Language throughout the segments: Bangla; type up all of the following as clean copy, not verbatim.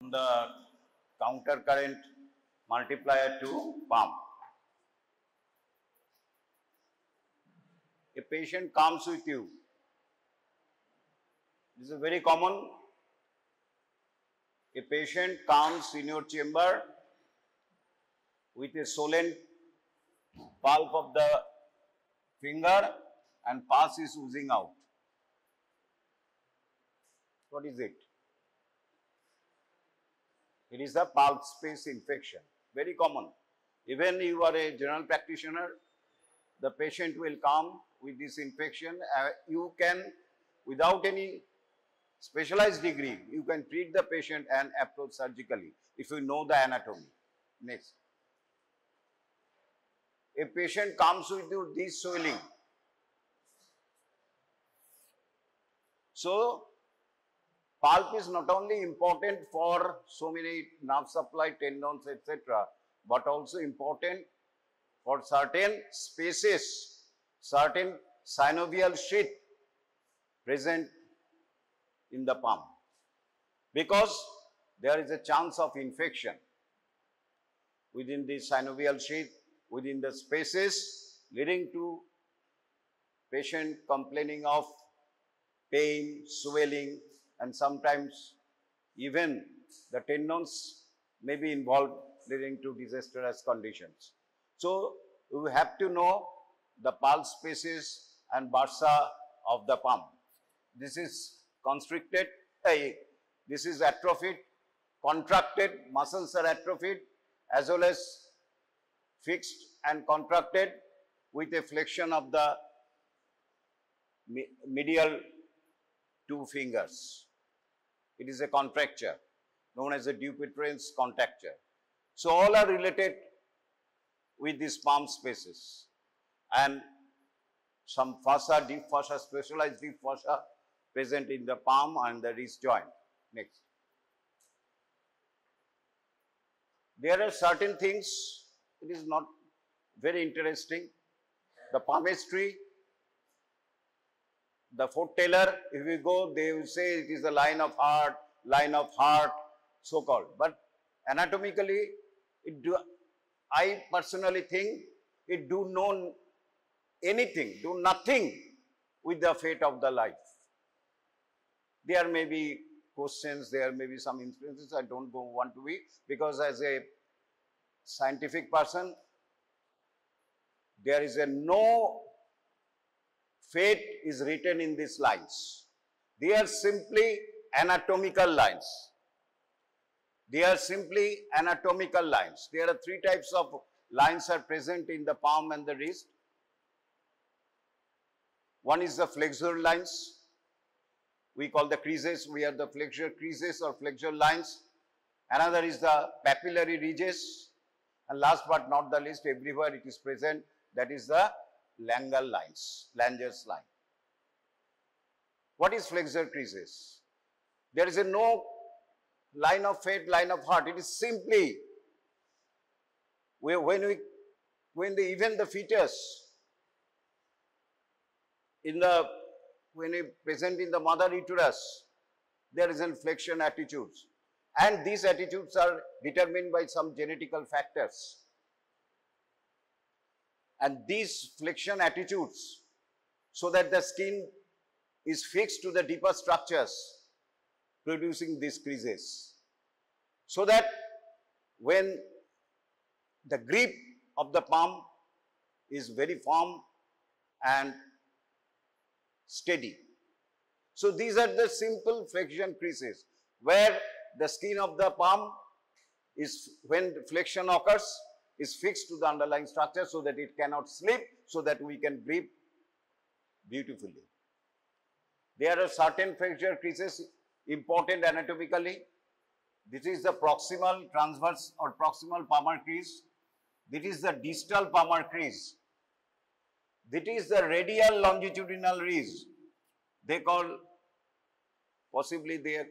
the counter current multiplier to pump. A patient comes with you. This is very common. A patient comes in your chamber with a swollen pulp of the finger and pus is oozing out. What is it? It is a pulp space infection, very common. Even you are a general practitioner, the patient will come with this infection. You can, without any specialized degree, you can treat the patient and approach surgically if you know the anatomy. Next. A patient comes with this swelling. So, pulp is not only important for so many nerve supply, tendons, etc., but also important for certain spaces, certain synovial sheath present in the palm, because there is a chance of infection within the synovial sheath, within the spaces, leading to patient complaining of pain, swelling, and sometimes even the tendons may be involved, leading to disastrous conditions. So, you have to know the pulse spaces and bursa of the palm. This is constricted, this is atrophied, contracted, muscles are atrophied, as well as fixed and contracted with a flexion of the medial two fingers. It is a contracture known as a Dupuytren's contracture. So, all are related with these palm spaces, and some fossa, deep fossa, specialized deep fossa present in the palm and the wrist joint. Next. There are certain things, it is not very interesting. The palmistry, the foreteller, if we go, they will say it is the line of heart, so called. But anatomically, I personally think it do nothing with the fate of the life. There may be questions, there may be some instances I don't want to be, because as a scientific person, there is no fate is written in these lines. They are simply anatomical lines. They are simply anatomical lines. There are three types of lines are present in the palm and the wrist. One is the flexure lines. We call the creases. We are the flexure creases or flexure lines. Another is the papillary ridges. And last but not the least, everywhere it is present, that is the Langer's lines, Langer's line. What is flexure creases? There is no line of fate, line of heart. It is simply even the fetus when we present in the mother uterus, there is an flexion attitudes, and these attitudes are determined by some genetical factors. And these flexion attitudes, so that the skin is fixed to the deeper structures, producing these creases, so that when the grip of the palm is very firm and steady. So, these are the simple flexion creases, where the skin of the palm is, when flexion occurs, is fixed to the underlying structure so that it cannot slip, so that we can grip beautifully. There are certain flexure creases important anatomically. This is the proximal transverse or proximal palmar crease. This is the distal palmar crease. This is the radial longitudinal ridge. They call, possibly they are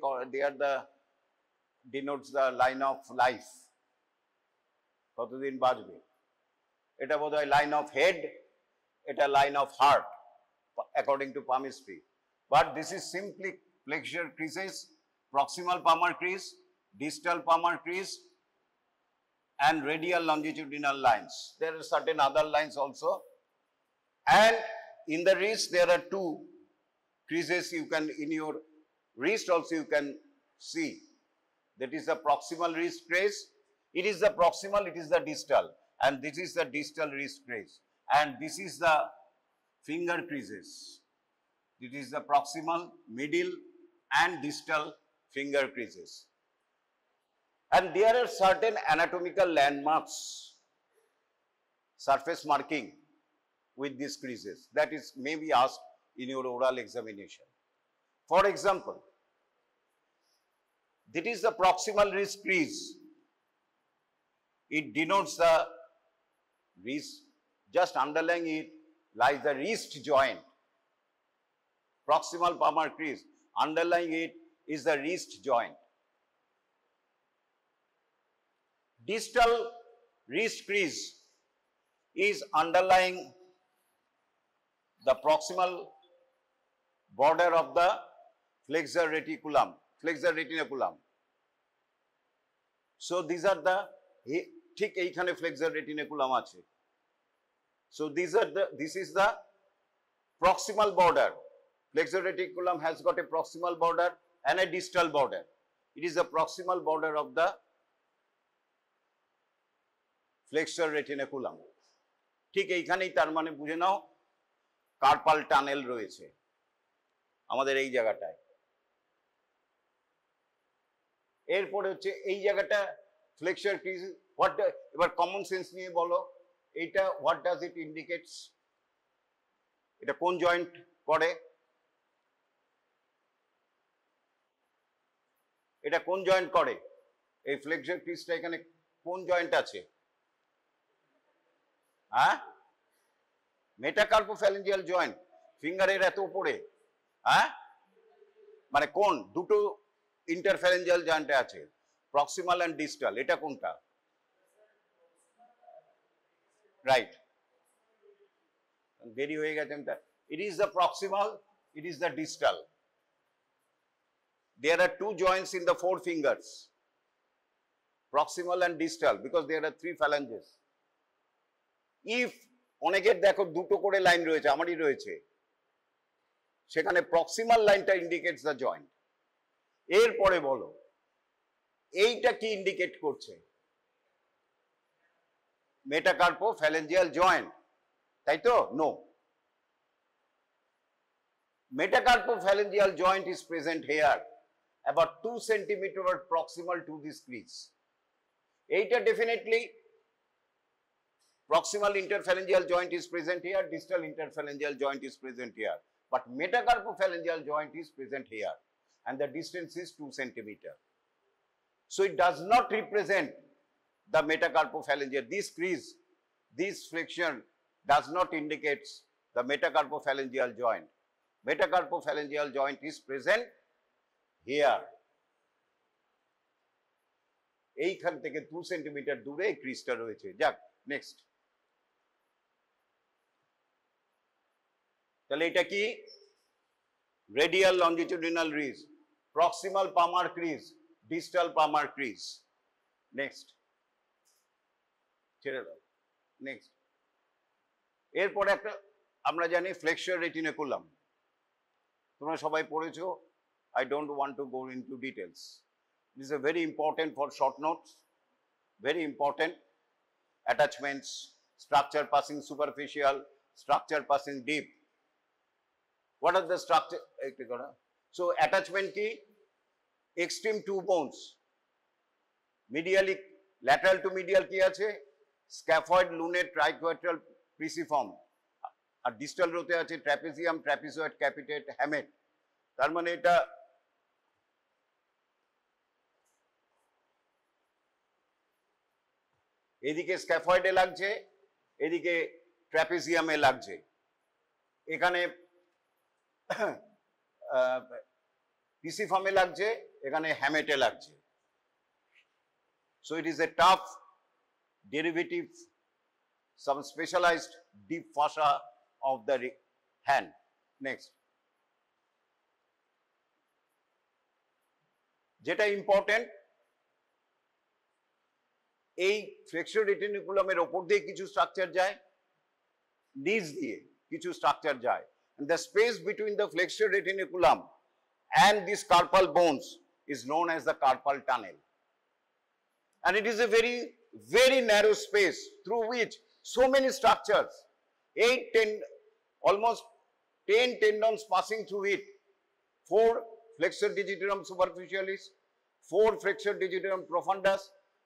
the, denotes the line of life. কতদিন বাঁচবে, এটা বোধহয় লাইন অফ হেড, এটা line of heart, according to palmistry. But this is simply flexure creases, proximal palmar crease. distal palmar crease, and radial longitudinal lines. There are certain other lines also. And in the wrist, there are two creases you can, in your wrist also you can see. That is the proximal wrist crease. It is the proximal, it is the distal. And this is the distal wrist crease. And this is the finger creases. It is the proximal, middle, and distal finger creases. And there are certain anatomical landmarks, surface marking with these creases that is may be asked in your oral examination. For example, that is the proximal wrist crease. It denotes the wrist, just underlying it lies the wrist joint. Proximal palmar crease, underlying it is the wrist joint. Distal wrist crease is underlying the proximal border of the flexor retinaculum. So these are the ঠিক এইখানে flexor retinaculum আছে. So this is the proximal border. Flexor reticulum has got a proximal border and a distal border. It is the proximal border of the flexor retinaculum. ঠিক এইখানেই তার মানে বুঝে নাও কার্পাল টানেল রয়েছে আমাদের এই জায়গাটায়। এরপরে হচ্ছে এই জায়গাটা ফ্লেক্সর ক্রিজ। এবার কমন সেন্স নিয়ে বলো, এইটা হোয়াট ডাজ ইট ইন্ডিকেটস? এটা কোন জয়েন্ট করে? এটা কোন জয়েন্ট করে? এই ফ্লেক্সর ক্রিজটা এখানে কোন জয়েন্ট আছে? হ্যাঁ, মেটাকার্পোফ্যালেঞ্জিয়াল জয়েন্ট, ফিঙ্গারের এত উপরে। হ্যাঁ, মানে কোন দুটো ইন্টারফ্যালেঞ্জিয়াল জয়েন্টে আছে, প্রক্সিমাল এন্ড ডিস্টাল। এটা কোনটা? রাইট, দেরি হয়ে গেছে। It is the proximal, it is the distal. There are two joints in the four fingers, proximal and distal, because there are three phalanges. If অনেকের দেখো দুটো করে লাইন রয়েছে, আমারই রয়েছে, সেখানে প্রক্সিমাল লাইনটা ইন্ডিকেটস দ্য জয়েন্ট। এরপরে বলো এইটা কি ইন্ডিকেট করছে? মেটাকার্পোফ্যালেঞ্জিয়াল জয়েন্ট, তাই তো? No, metacarpophalangeal joint is present here, about 2 centimeter proximal to this crease. Eta definitely proximal interphalangeal joint is present here, distal interphalangeal joint is present here, but metacarpophalangeal joint is present here, and the distance is 2 centimeter. So it does not represent the metacarpophalangeal. This crease, this flexion does not indicate the metacarpophalangeal joint. Metacarpophalangeal joint is present here. এইখান থেকে 2 সেন্টিমিটার দূরে এই ক্রিজটা রয়েছে। যাক, নেক্সট। তাহলে এটা কি? Radial longitudinal ridge, proximal palmar crease, distal palmar crease. Next, ছেড়ে দাও। নেক্সট, এরপরে একটা আমরা জানি ফ্লেক্সর রেটিনাকুলাম, তোমরা সবাই পড়েছো। I don't want to go into details. This is a very important for short notes, very important. Attachments, structure passing superficial, structure passing deep. What are the structure? So attachment ki extreme two bones, medially, lateral to medial ki ache scaphoid, lunate, triquetral, pisiform, R distal রোতে আছে ট্র্যাপিজিয়াম, ট্র্যাপিজয়েড, ক্যাপিটেট, হ্যামেট। তার মানে এটা এদিকে স্ক্যাফয়েডে লাগছে, এদিকে ট্র্যাপিজিয়ামে লাগছে, এখানে পিসিফর্মে লাগছে, এখানে হ্যামেটে লাগছে। So it is a tough derivative, some specialized deep fascia of the hand. Next, যেটা ইম্পর্টেন্ট এই ফ্লেক্সর রেটিনিকুলামের ওপর দিয়ে কিছু স্ট্রাকচার যায়, নিচ দিয়ে কিছু স্ট্রাকচার যায়, and the space between the flexor retiniculum and these carpal bones is known as the carpal tunnel, and it is a very very narrow space through which so many structures, 10 almost 10 tendons passing through it, 4 flexor digitorum superficialis, 4 flexor digitorum profundus,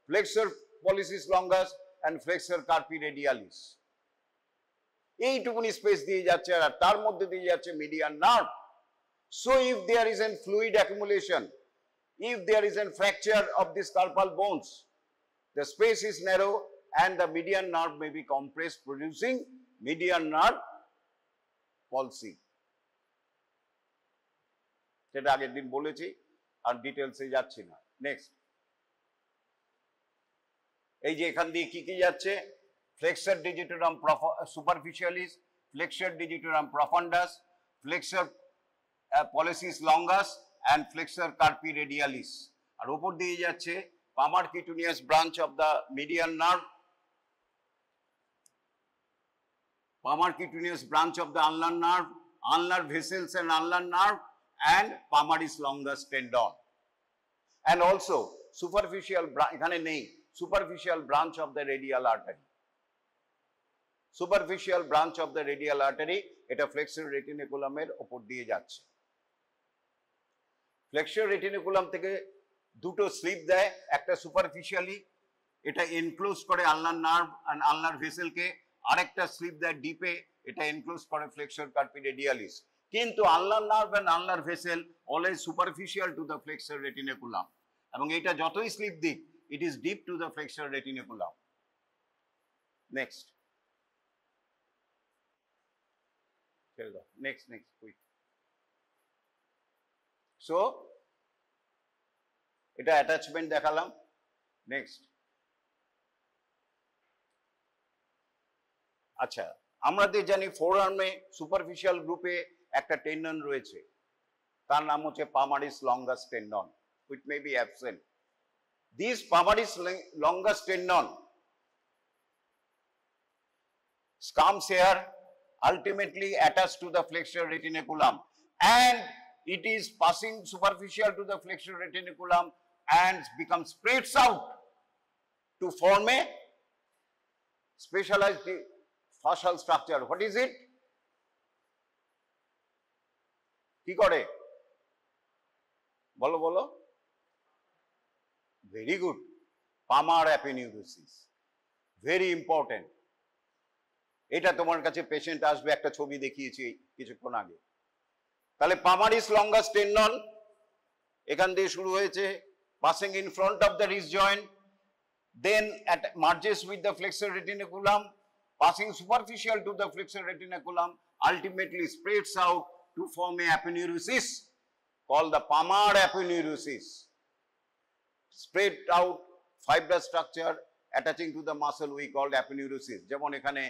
flexor pollicis longus and flexor carpi radialis. এইটুকুনি স্পেস দিয়ে যাচ্ছে আর তার মধ্যে দিয়ে যাচ্ছে median nerve. So if there is a fluid accumulation, if there is a fracture of these carpal bones, the space is narrow and the median nerve may be compressed, producing median nerve palsy. সেটা আগের দিন বলেছি আর ডিটেলসে যাচ্ছি না। নেক্সট, এই যে এখান দিয়ে কি কি যাচ্ছে, flexor digitorum superficialis, flexor digitorum profundus, flexor pollicis longus and flexor carpi radialis, আর উপর দিয়ে যাচ্ছে palmar cutaneous branch of the median nerve, palmar cutaneous branch of the ulnar nerve, ulnar vessels and ulnar nerve, and palmaris longus tendon, and also superficial এখানে নেই superficial branch of the radial artery, superficial branch of the radial artery, এটা flexor retiniculum এর উপর দিয়ে যাচ্ছে। flexor retiniculum থেকে দুটো স্লিপ দেয়, একটা superficially, এটা এনক্লোজ করে আলনার নার্ভ এন্ড আলনার ভেসেলকে, আরেকটা স্লিপ দেয় ডিপে, এটা এনক্লোজ করে flexor carpi radialis, কিন্তু ulnar nerve and ulnar vessel always superficial to the flexor retiniculum, এবং এটা যতই স্লিপ দিক it is deep to the flexor retiniculum. Next. Next, quick. So, এটা attachment দেখালাম। Next. আচ্ছা, আমরা তো জানি ফোরআর্মে সুপারফিশিয়াল গ্রুপে একটা টেন্ডন রয়েছে, তার নাম হচ্ছে palmaris longus tendon, which may be absent. This palmaris longus tendon comes here, ultimately attached to the flexor retiniculum, and it is passing superficial to the flexor retiniculum and becomes spreads out to form a specialized fascial structure. What is it? কি করে বলো বলো? Very good. Palmar aponeurosis, very important. এটা তোমার কাছে পেশেন্ট আসবে, একটা ছবি দেখিয়েছি কিছুক্ষণ আগে। তাহলে palmaris longus tendon এখান দিয়ে শুরু হয়েছে, passing in front of the wrist joint, then merges with the flexor retiniculum, passing superficial to the flexor retiniculum, ultimately spreads out to form a aponeurosis called the palmar aponeurosis. Spread out fibrous structure attaching to the muscle we called aponeurosis. যেমন এখানে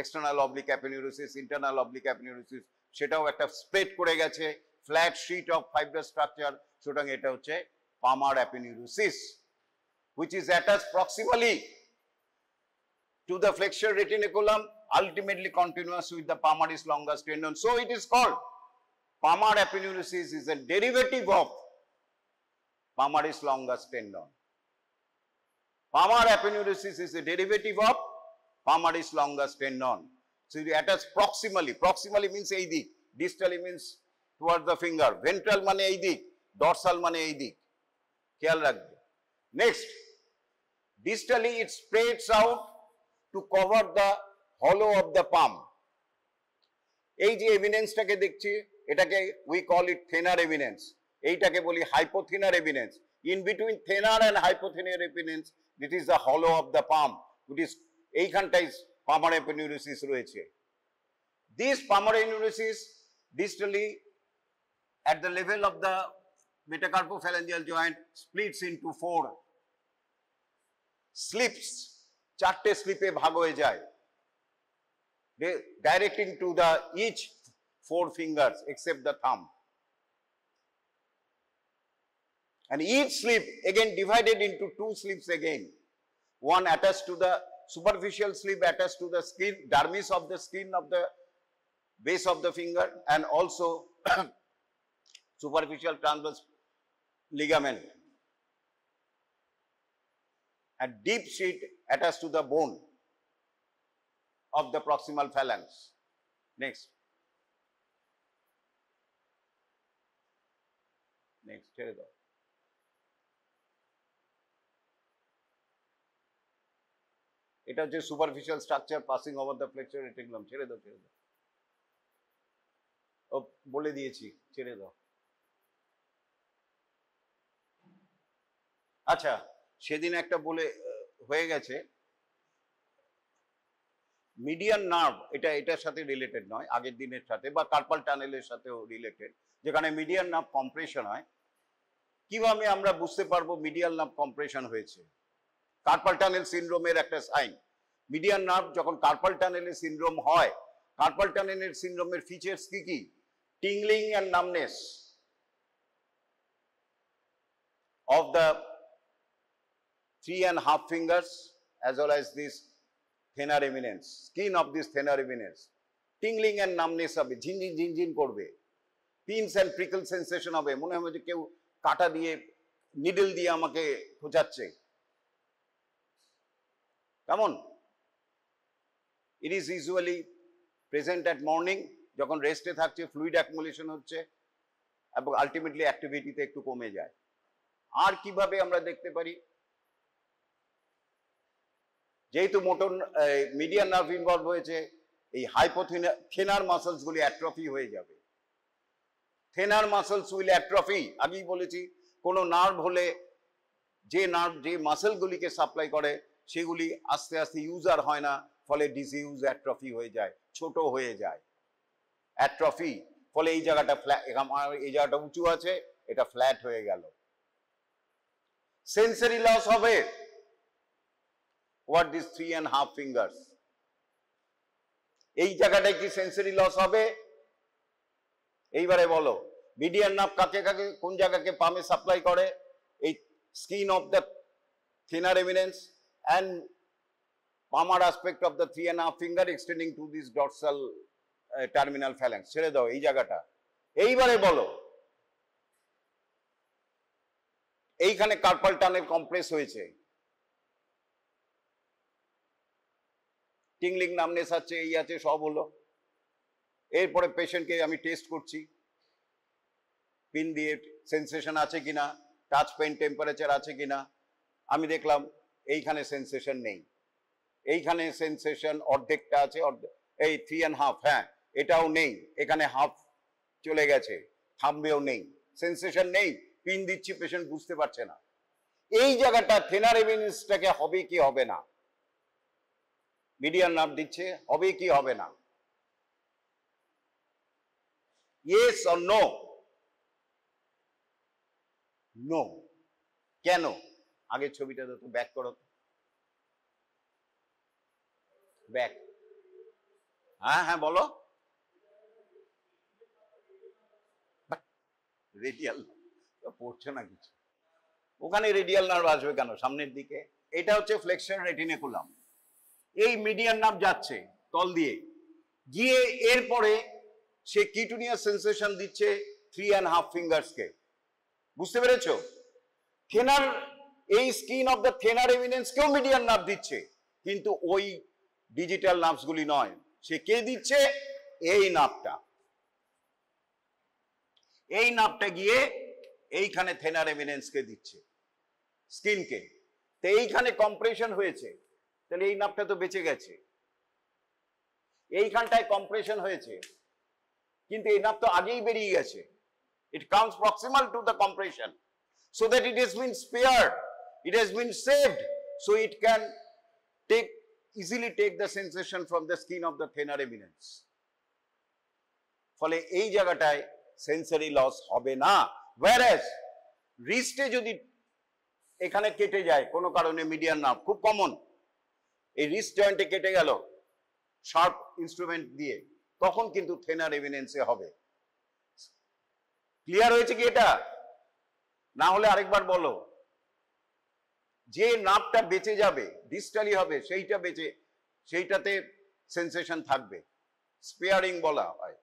external oblique aponeurosis, internal oblique aponeurosis, সেটাও একটা স্প্রেড করে গেছে, flat sheet of fibrous structure, সুতরাং এটা হচ্ছে palmar aponeurosis, which is attached proximally to the flexor retiniculum, ultimately continuous with the palmaris longus tendon. So it is called palmar aponeurosis is a derivative of palmaris longus tendon. Palmar aponeurosis is a derivative of palmaris longus tendon. So you attach proximally. Proximally means এই দিক, distally means towards the finger. Ventral মানে এই দিক, dorsal মানে এই দিক। খেয়াল রাখবে। Next, distally it spreads out to cover the hollow of the palm. এই যে এভিডেন্সটাকে দেখছি, এটাকে we call it thenar evidence. এইটাকে বলি hypothenar evidence. In between thenar and hypothenar evidence, it is the hollow of the palm, which is এইখানটাই palmar aponeurosis রয়েছে। This palmar aponeurosis distally at the level of the metacarpophalangeal joint splits into 4 slips, 4টে স্লিপে ভাগ হয়ে যায়, directing to the each 4 fingers except the thumb, and each slip again divided into 2 slips again, one attached to the superficial sleeve attached to the skin, dermis of the skin of the base of the finger, and also superficial transverse ligament, and deep sheet attached to the bone of the proximal phalanx. Next. Next, ছেড়ে দাও। এটা হচ্ছে superficial structure passing over the flexor reticulum. ছেড়ে দাও, ছেড়ে দাও। ও বলে দিয়েছি, ছেড়ে দাও। আচ্ছা, সেদিন একটা বলে হয়ে গেছে, মিডিয়ান নার্ভ, এটার সাথে রিলেটেড নয়, আগের দিনের সাথে বা কার্পাল টানেলের সাথেও রিলেটেড, যেখানে মিডিয়ান নার্ভ কম্প্রেশন হয়। কিভাবে আমরা বুঝতে পারবো মিডিয়াল নার্ভ কম্প্রেশন হয়েছে? কার্পাল টানেল সিনড্রোমের একটা সাইন। মিডিয়ান নার্ভ যখন কার্পাল টানেলের সিনড্রোম হয়, কার্পাল টানেলের সিনড্রোমের ফিচার্স কি কি? Tingling and numbness of the 3.5 fingers as well as this thenar eminence, skin of this thenar eminence, tingling and numbness হবে, ঝিনঝিন ঝিনঝিন করবে, pins and prickle sensation হবে, মনে হবে যে কেউ কাটা দিয়ে নিডল দিয়ে আমাকে খোঁচাচ্ছে। কেমন? It is usually present at morning, যখন রেস্টে থাকছে, ফ্লুইড অ্যাকুমুলেশন হচ্ছে এবং আলটিমেটলি অ্যাক্টিভিটিতে একটু কমে যায়। আর কিভাবে আমরা দেখতে পারি? যেহেতু মোটর মিডিয়ান নার্ভ ইনভলভ হয়েছে, এই হাইপোথেনার মাসলস গুলি অ্যাট্রফি হয়ে যাবে। থেনার মাসলস উইল অ্যাট্রফি। আগেই বলেছি, কোনো নার্ভ হলে যে মাসল গুলিকে সাপ্লাই করে সেগুলি আস্তে আস্তে ইউজার হয় না, ফলে ডিসইউজ অ্যাট্রফি হয়ে যায়, ছোট হয়ে যায়, অ্যাট্রফি। ফলে এই জায়গাটা এই জায়গাটা উঁচু আছে, এটা ফ্ল্যাট হয়ে গেল। সেন্সরি লস হবে। What these 3.5 fingers? এই জায়গাটায় কি সেন্সরি লস হবে? এইবারে বলো, মিডিয়ান নার্ভ কাকে কাকে কোন জায়গাকে পামে সাপ্লাই করে? এই skin of the thinner eminence and palmar aspect of the 3.5 finger extending to this dorsal terminal phalanx. ছেড়ে দাও এই জায়গাটা। এইবারে বলো, এইখানে কার্পাল টানেল কম্প্রেস হয়েছে, টিংলিং নামনেস আছে, এই আছে, সব হলো। এরপরে পেশেন্টকে আমি টেস্ট করছি, পিন দিয়ে সেন্সেশন আছে কিনা, টাচ পেন টেম্পারেচার আছে কিনা। আমি দেখলাম এইখানে সেন্সেশন নেই, এইখানে সেন্সেশন অর্ধেকটা আছে, এই 3.5, হ্যাঁ এটাও নেই, এখানে হাফ চলে গেছে, থামবেও নেই, সেন্সেশন নেই। পিন দিচ্ছি, পেশেন্ট বুঝতে পারছে না। এই জায়গাটা থেনার এমিনেন্সটাকে হবে কি হবে না? মিডিয়ান নার্ভ দিচ্ছে, হবে কি হবে না? Yes or no? নো। কেন? আগের ছবিটা তো ব্যাক করো, ব্যাক। হ্যাঁ হ্যাঁ বলো। রেডিয়াল পড়ছে না কিছু, ওখানে রেডিয়াল নার্ভ আসবে কেন সামনের দিকে? এটা হচ্ছে ফ্লেক্সর রেটিনেকুলাম। এই মিডিয়ান নার্ভ যাচ্ছে তল দিয়ে, গিয়ে এরপরে সে কিউটিনিয়াস সেন্সেশন দিচ্ছে 3.5 ফিঙ্গার্সকে। বুঝতে পেরেছো? থেনার, এই স্কিন অফ দ্য থেনার এমিনেন্সকেও মিডিয়ান নার্ভ দিচ্ছে, কিন্তু ওই ডিজিটাল নার্ভস গুলি নয়। সে কে দিচ্ছে? এই নার্ভটা। এই নার্ভটা গিয়ে এইখানে থেনার এমিনেন্সকে দিচ্ছে, স্কিনকে। তো এইখানে কম্প্রেশন হয়েছে, তাহলে এই নার্ভটা তো বেঁচে গেছে। এইখানটায় কম্প্রেশন হয়েছে, কিন্তু এই নার্ভ তো আগেই বেরিয়ে গেছে। It comes proximal to the compression, so that it has been spared, it has been saved, so it can easily take the sensation from the skin of the thenar eminence. ফলে এই জায়গাটায় সেন্সরি লস হবে না। whereas রিস্টে যদি এখানে কেটে যায় কোনো কারণে মিডিয়ান নার্ভ, খুব কমন, এই রিস্ট জয়েন্টে কেটে গেল শার্প ইনস্ট্রুমেন্ট দিয়ে, তখন কিন্তু থেনার এমিনেন্সে হবে। ক্লিয়ার হয়েছে কি এটা? না হলে আরেকবার বলো। যে নার্ভটা বেঁচে যাবে, ডিস্টালি হবে, সেইটাতে সেন্সেশন থাকবে, স্পেয়ারিং বলা হয়।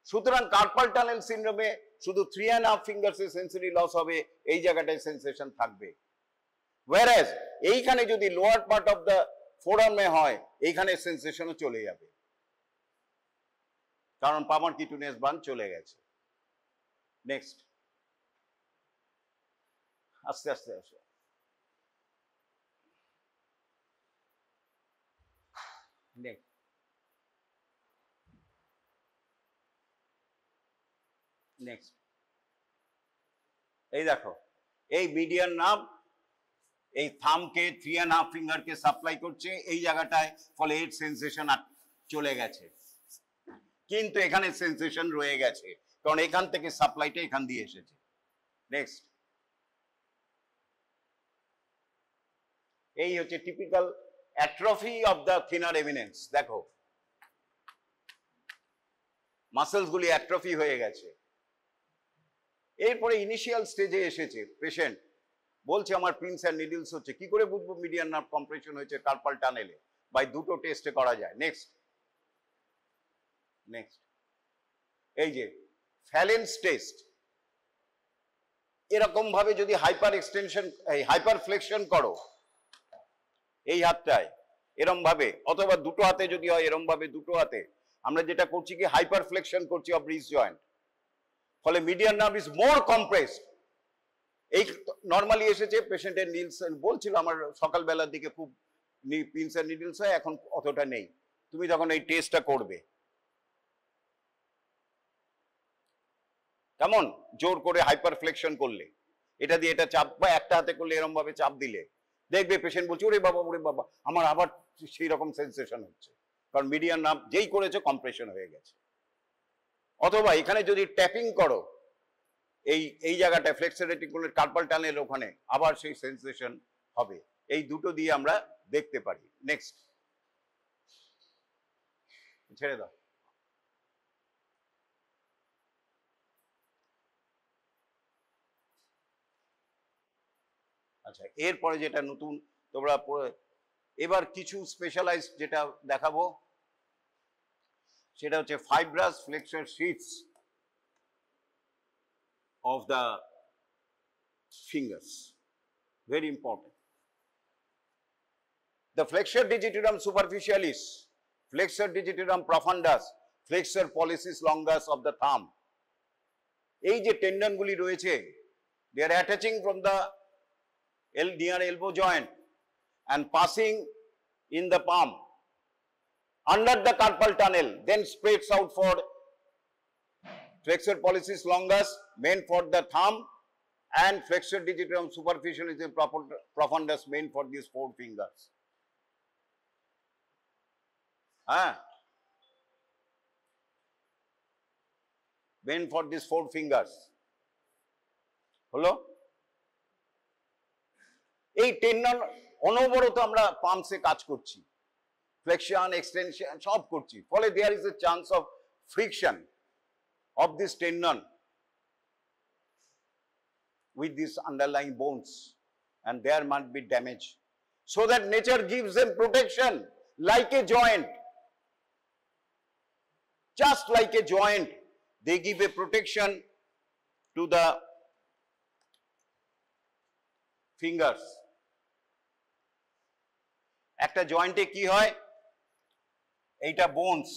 সুতরাং কার্পাল টানেল সিনড্রোমে শুধু 3.5 ফিঙ্গার্স এর সেন্সরি লস হবে, এই জায়গাটায় সেন্সেশন থাকবে। whereas এইখানে যদি লোয়ার পার্ট অফ দ্য ফোরামে হয়, এইখানে সেন্সেশনও চলে যাবে, কারণ পামার কিটুনেস বান চলে গেছে। নেক্সট, আস্তে আস্তে আসো। নেক্সট, নেক্সট, এই দেখো, এই মিডিয়ান নার্ভ এই থামকে 3.5 ফিঙ্গারকে সাপ্লাই করছে এই জায়গাটায়, ফলে এর সেন্সেশন চলে গেছে, কিন্তু এখানে সেন্সেশন রয়ে গেছে, কারণ এখান থেকে সাপ্লাইটা এখান দিয়ে এসেছে। নেক্সট, এই হচ্ছে typical atrophy of the thinner eminence. দেখো মাসেলস গুলি অ্যাট্রফি হয়ে গেছে। এরপরে ইনিশিয়াল স্টেজে এসেছে পেশেন্ট, বলছে আমার পিনস অ্যান্ড নিডলস হচ্ছে, কি করে বুঝবো মিডিয়ান নার্ভ কম্প্রেশন হয়েছে কার্পাল টানেলে? বাই দুটো টেস্টে করা যায়। নেক্সট, নেক্সট, এই যে ফ্যালেন্স টেস্ট, এরকম ভাবে যদি হাইপার এক্সটেনশন, হাইপার ফ্লেকশন করো এই হাতটায় এরম ভাবে, অথবা দুটো হাতে যদি হয় এরম ভাবে, দুটো হাতে আমরা যেটা করছি কি হাইপার ফ্লেকশন করছি অফ রিস্ট জয়েন্ট, ফলে median nerve is more compressed. এই নর্মালি এসেছে পেশেন্টের নিডলস, বলছিল আমার সকালবেলার দিকে খুব পিনস এন্ড নিডলস হয়, এখন অতটা নেই। তুমি যখন এই টেস্টটা করবে, কেমন জোর করে হাইপার ফ্লেকশন করলে, এটা দিয়ে এটা চাপ, বা একটা হাতে করলে এরকম ভাবে চাপ দিলে দেখবে পেশেন্ট বলছে ওরে বাবা আমার আবার সেই রকম সেন্সেশন হচ্ছে, কারণ মিডিয়ান নার্ভ যেই করেছে কম্প্রেশন হয়ে গেছে। অথবা এখানে যদি ট্যাপিং করো এই জায়গাটায় ফ্লেক্সর রেটিকুলার কার্পাল টানেল, ওখানে আবার সেই সেন্সেশন হবে। এই দুটো দিয়ে আমরা দেখতে পারি। নেক্সট, ছেড়ে দাও। আচ্ছা, এরপরে যেটা নতুন তোমরা এবার কিছু স্পেশালাইজ যেটা দেখাবো সেটা হচ্ছে fibrous flexor Sheets of the fingers, very important. The flexor digitorum superficialis, flexor digitorum profundus, flexor pollicis longus of the thumb, এই যে টেন্ডন গুলি রয়েছে, they are attaching from the near elbow joint and passing in the palm under the carpal tunnel, then spreads out for flexor pollicis longus meant for the thumb and flexor digitorum superficialis profundus meant for these 4 fingers. Meant for these 4 fingers. হলো এই টেন্ডন অনবরত আমরা পাম্পসে কাজ করছি, ফ্লেকশন এক্সটেনশন সব করছি, ফলে there is a chance of friction of this tendon with these underlying bones, and there might be damage. So that nature gives them protection like a joint. Just like a joint, they give a protection to the fingers. একটা জয়েন্টে কি হয়, এইটা বোনস,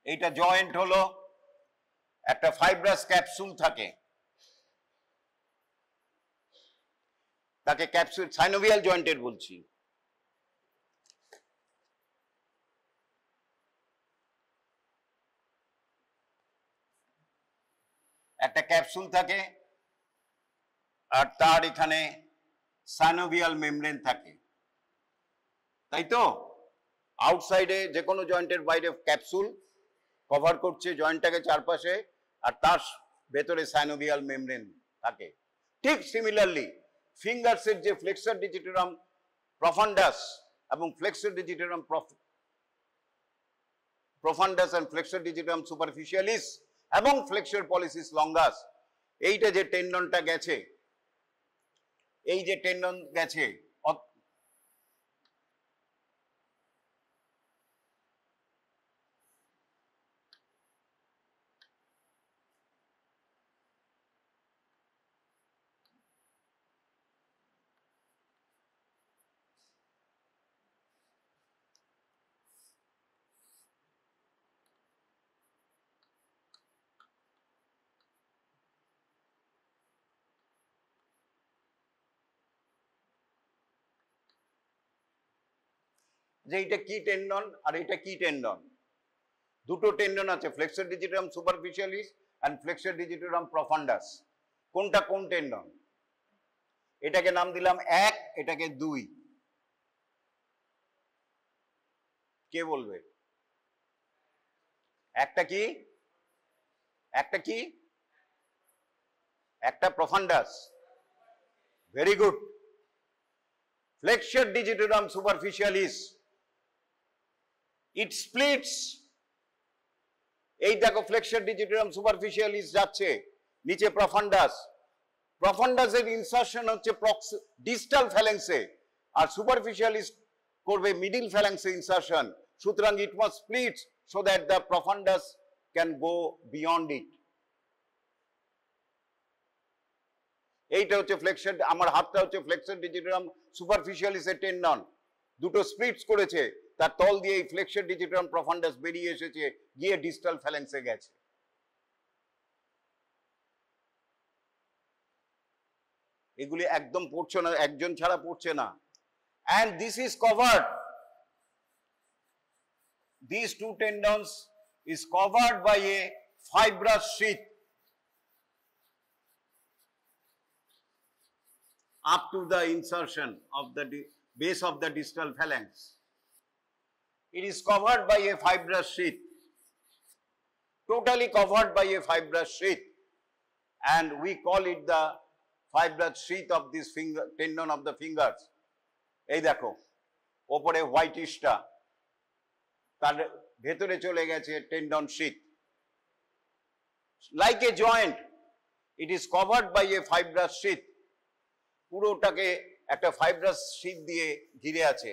এইটা জয়েন্ট হলো, একটা ফাইব্রাস ক্যাপসুল থাকে, তাকে ক্যাপসুল সাইনোভিয়াল জয়েন্টের বলছি। একটা ক্যাপসুল থাকে আর তার এখানে সাইনোভিয়াল মেমব্রেন থাকে, তাই তো? আউটসাইডে যে কোনো জয়েন্টের বাইরে ক্যাপসুল কভার করছে জয়েন্টটাকে চারপাশে, আর তার ভেতরে সাইনোভিয়াল মেমব্রেন থাকে। ঠিক সিমিলারলি ফিঙ্গার্সের যে ফ্লেক্সর ডিজিটোরাম প্রফান্ডাস এবং flexor digitorum profundus and flexor digitorum superficialis এবং ফ্লেক্সর পলিসিস লঙ্গাস, এইটা যে টেন্ডনটা গেছে এই যে টেন্ডন গেছে, যে এটা কি টেন্ডন আর এটা কি টেন্ডন, দুটো টেন্ডন আছে, flexor digitorum superficialis and flexor digitorum প্রফান্ডাস। কোনটা কোন টেন্ডন? এটাকে নাম দিলাম 1, এটাকে 2। কে বলবে? একটা কি, একটা কি, একটা profundus. Very good. Flexor digitorum superficialis, it splits. এই দেখো ফ্লেক্সর ডিজিটাম সুপারফিশিয়ালিস যাচ্ছে, নিচে প্রফান্ডাস। প্রফান্ডাসের ইনসারশন হচ্ছে ডিস্টাল ফ্যালেন্সে, আর সুপারফিশিয়ালিস করবে মিডিল ফ্যালেন্সে ইনসারশন। সুতরাং it must split so that the profundus can go beyond it. এইটা হচ্ছে ফ্লেক্সর, আমার হাতটা হচ্ছে ফ্লেক্সর ডিজিটাম সুপারফিশিয়ালিসের টেন্ডন, দুটো স্প্লিটস করেছে, তার তল দিয়ে এই ফ্লেক্সর ডিজিটাম প্রফান্ডাস বেরিয়ে এসেছে, গিয়ে ডিস্টাল ফ্যালেন্সে গেছে। এগুলি একদম পড়ছে না, একজন ছাড়া পড়ছে না। and this is covered, these two tendons is covered by a fibrous sheath up to the insertion of the base of the distal phalanx. It is covered by a fibrous sheath, totally covered by a fibrous sheath, and we call it the fibrous sheath of this finger, tendon of the fingers. এই দেখো ওপরে হোয়াইটিশটা, তার ভেতরে চলে গেছে tendon sheath. Like a joint, it is covered by a fibrous sheath. পুরোটাকে একটা ফাইব্রাস শীথ দিয়ে ঘিরে আছে।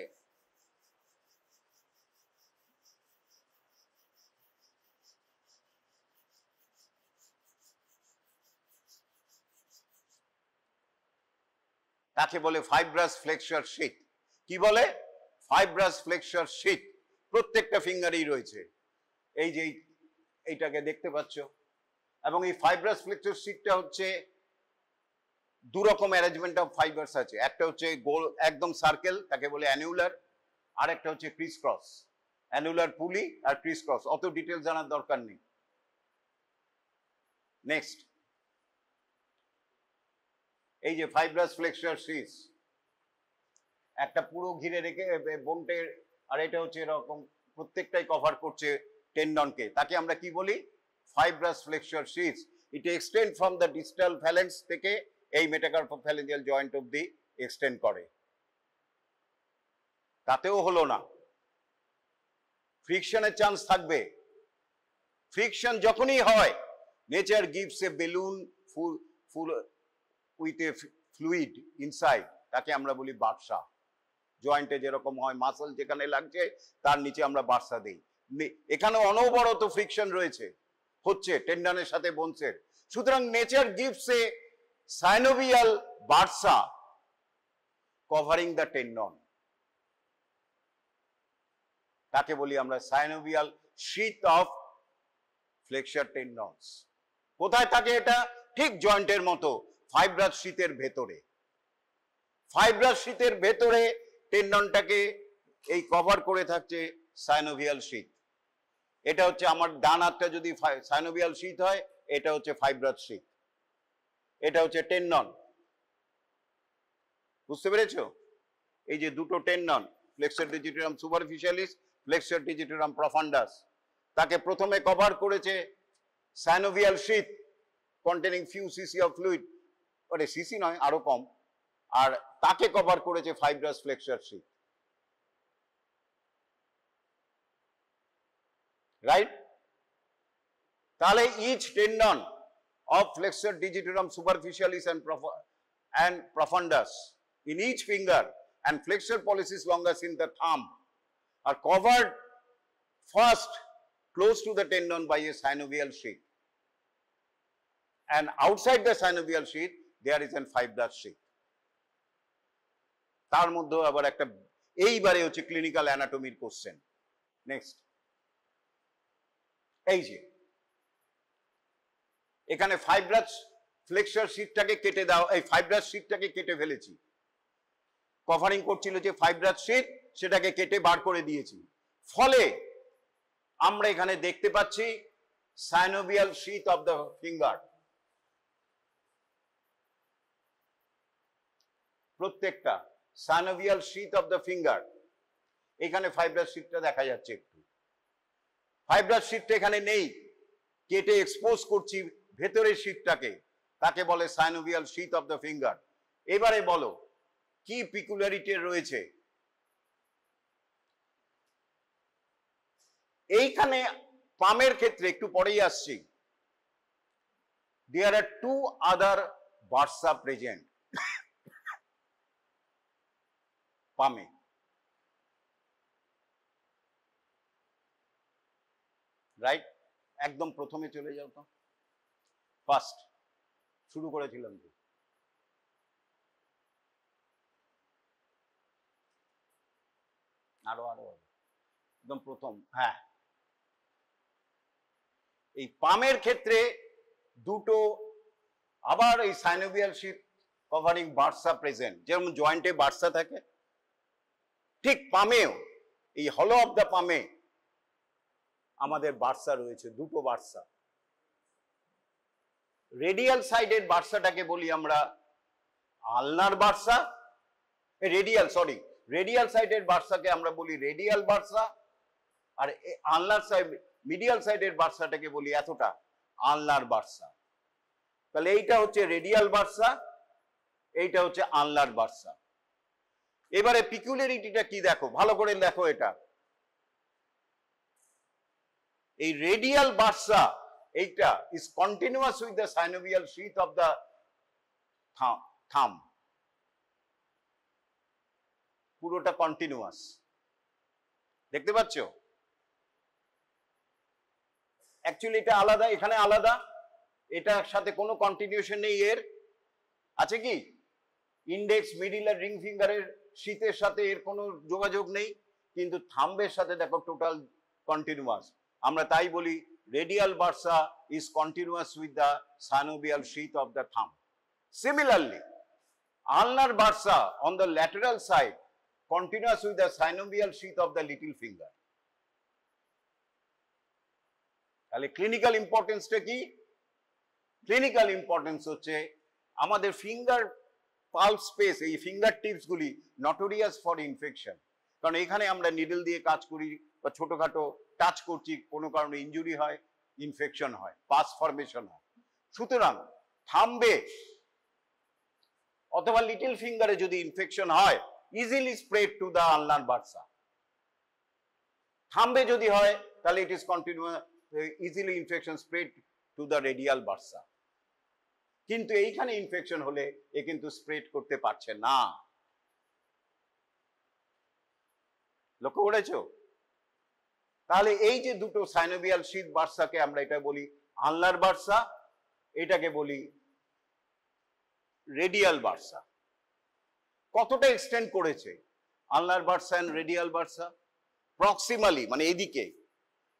তাকে বলে ফাইব্রাস ফ্লেক্সর শীথ। কি বলে? Fibrous flexor sheath. প্রত্যেকটা ফিঙ্গারেই রয়েছে, এই যে এইটাকে দেখতে পাচ্ছ। এবং এই ফাইব্রাস ফ্লেক্সর শীথটা হচ্ছে দু রকম অ্যারেঞ্জমেন্ট অফ ফাইবার্স আছে। একটা হচ্ছে গোল একদম সার্কেল, তাকে বলে অ্যানুলার, আর একটা হচ্ছে ক্রিস ক্রস। অ্যানুলার পুলি আর ক্রিস ক্রস, অত ডিটেল জানার দরকার নেই। নেক্সট, এই যে ফাইব্রাস ফ্লেক্সর শীথ একটা পুরো ঘিরে রেখে বোনটের, আর এটা হচ্ছে এরকম প্রত্যেকটাই কভার করছে টেন্ডনকে, তাকে আমরা কি বলি? Fibrous flexor sheath. It extend from the distal phalanx থেকে এই মেটাকার্পোফ্যালেঞ্জিয়াল জয়েন্ট অবধি এক্সটেন্ড করে। তাতেও হলো না, ফ্রিকশনের চান্স থাকবে। ফ্রিকশন যখনই হয়, nature gives a balloon full with a fluid inside, তাকে আমরা বলি বার্সা। জয়েন্টে যেরকম হয়, মাসল যেখানে লাগছে তার নিচে আমরা বার্সা দিই। এখানে অনবরত ফ্রিকশন রয়েছে, হচ্ছে টেন্ডনের সাথে বোনসের। সুতরাং nature gives a synovial Barca covering the tendon, তাকে বলি আমরা সাইনোভিয়াল শীথ অফ ফ্লেক্সর টেন্ডনস। কোথায় থাকে এটা? ঠিক জয়েন্টের মতো, ফাইব্রাস শীথের ভেতরে। ফাইব্রাস শীথের ভেতরে টেন্ডনটাকে এই কভার করে থাকছে সাইনোভিয়াল শীথ। এটা হচ্ছে আমার ডান হাতটা যদি সাইনোভিয়াল শীথ হয়, এটা হচ্ছে ফাইব্রাস শীথ, এটা হচ্ছে টেন্ডন। বুঝতে পেরেছো? এই যে দুটো tendon, flexor digitorum superficialis, flexor digitorum profundus, তাকে প্রথমে কভার করেছে synovial sheath containing few cc of fluid, মানে সিসি নয়, আরো কম, আর তাকে কভার করেছে ফাইব্রাস ফ্লেক্সর শীথ। রাইট? তাহলে each tendon of flexor digitorum superficialis and profundus in each finger and flexor pollicis longus in the thumb are covered first close to the tendon by a synovial sheath, and outside the synovial sheath there is a fibrous sheath. তার মধ্যে আবার একটা এইবারে হচ্ছে ক্লিনিক্যাল অ্যানাটমির কোশ্চেন। নেক্সট, এই যে এখানে ফাইব্রাস ফ্লেক্সর শীটটাকে কেটে দাও, এই ফাইব্রাস শীটটাকে কেটে ফেলেছি, কভারিং করছিল যে ফাইব্রাস শীট, সেটাকে কেটে বার করে দিয়েছি, ফলে আমরা এখানে দেখতে পাচ্ছি synovial sheath of the finger. প্রত্যেকটা synovial sheath of the finger, এখানে ফাইব্রাস শীটটা দেখা যাচ্ছে একটু, ফাইব্রাস শীটটা এখানে নেই, কেটে এক্সপোজ করছি ভেতরের শীটটাকে, তাকে বলে synovial sheath of the finger. এবারে বলো কি পিকুলারিটি রয়েছে এইখানে। পামের ক্ষেত্রে একটু পরেই আসছি, there are two other bursa present পামে। রাইট, একদম প্রথমে চলে যাও তো, ফার্স্ট শুরু করেছিলাম তো, আরো আরো একদম প্রথম। হ্যাঁ, এই পামের ক্ষেত্রে দুটো আবার এই সাইনোভিয়াল শীথ কভারিং বার্সা প্রেজেন্ট, যেমন জয়েন্টে বার্সা থাকে, ঠিক পামেও এই হলো অফ দ্য পামে আমাদের বার্সা রয়েছে, দুটো বার্সা। রেডিয়াল সাইডের বার্সাটাকে বলি আমরা আলনার বার্সা, রেডিয়াল সাইডের বার্সাকে আমরা বলি রেডিয়াল বার্সা, আর আলনার সাইড মিডিয়াল সাইডের বার্সাটাকে বলি এতটা আলনার বার্সা। তাহলে এইটা হচ্ছে রেডিয়াল বার্সা, এইটা হচ্ছে আলনার বার্সা। এবারে পিকুলারিটিটা কি দেখো, ভালো করে দেখো, এটা এই রেডিয়াল বার্সা এইটা is continuous with the synovial sheath of the thumb, পুরোটা কন্টিনিউয়াস, দেখতে পাচ্ছ? অ্যাকচুয়ালি এটা আলাদা, এখানে আলাদা, এটার সাথে কোনো কন্টিনিউশন নেই। এর আছে কি ইন্ডেক্স, মিডিল আর রিং ফিঙ্গারের শীতের সাথে এর কোনো যোগাযোগ নেই, কিন্তু থাম্বের সাথে দেখো টোটাল কন্টিনিউয়াস। আমরা তাই বলি radial bursa is continuous with the synovial sheath of the thumb. Similarly ulnar bursa on the lateral side continuous with the synovial sheath of the little finger. তাহলে ক্লিনিক্যাল ইম্পর্টেন্সটা কি? ক্লিনিক্যাল ইম্পর্টেন্স হচ্ছে আমাদের ফিঙ্গার পালস স্পেস, এই ফিঙ্গার টিপস গুলি নটোরিয়াস ফর ইনফেকশন, কারণ এখানে আমরা নিডল দিয়ে কাজ করি বা ছোটখাটো টাচ করছি, কোনো কারণে ইনজুরি হয়, ইনফেকশন হয়, পাস ফরমেশন হয়। সুতরাং থাম্বে অথবা লিটল ফিঙ্গারে যদি ইনফেকশন হয়, easily spread to the ulnar bursa. থাম্বে যদি হয় তাহলে it is continuous, easily infection spread to the radial bursa. কিন্তু এইখানে ইনফেকশন হলে এ কিন্তু স্প্রেড করতে পারছে না, লক্ষ্য করেছো? তাহলে এই যে দুটো সাইনোভিয়াল শীথ বার্সাকে আমরা এটা বলি আলনার বার্সা, এটাকে বলি রেডিয়াল বার্সা। কতটা এক্সটেন্ড করেছে ulnar bursa and radial bursa? Proximally, মানে এইদিকে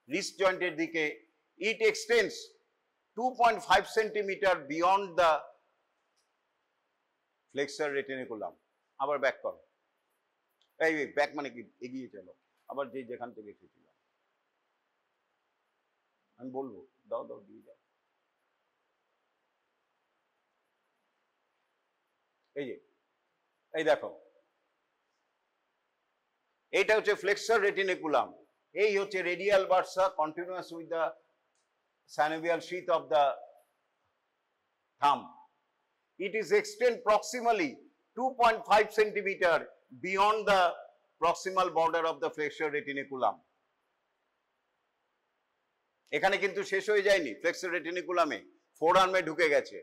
রিস্ট জয়েন্টের দিকে, it extends 2.5 centimetre beyond the flexor retinaculum. আবার ব্যাক করো, এই ব্যাক মানে কি এগিয়ে চলো, আবার যেখান থেকে এসেছিলাম আমি বলবো, দাও দাও দিয়ে যাও। এই যে এই দেখো, এইটা হচ্ছে ফ্লেক্সর রেটিনিকুলাম, এই হচ্ছে radial Barca continuous with the synovial sheath of the thumb. It is extend proximally 2.5 centimeter beyond the proximal border of the flexor retiniculum. এখানে কিন্তু শেষ হয়ে যায়নি, ফ্লেক্সর রেটিনিকুলামে ফোরআর্মে ঢুকে গেছে,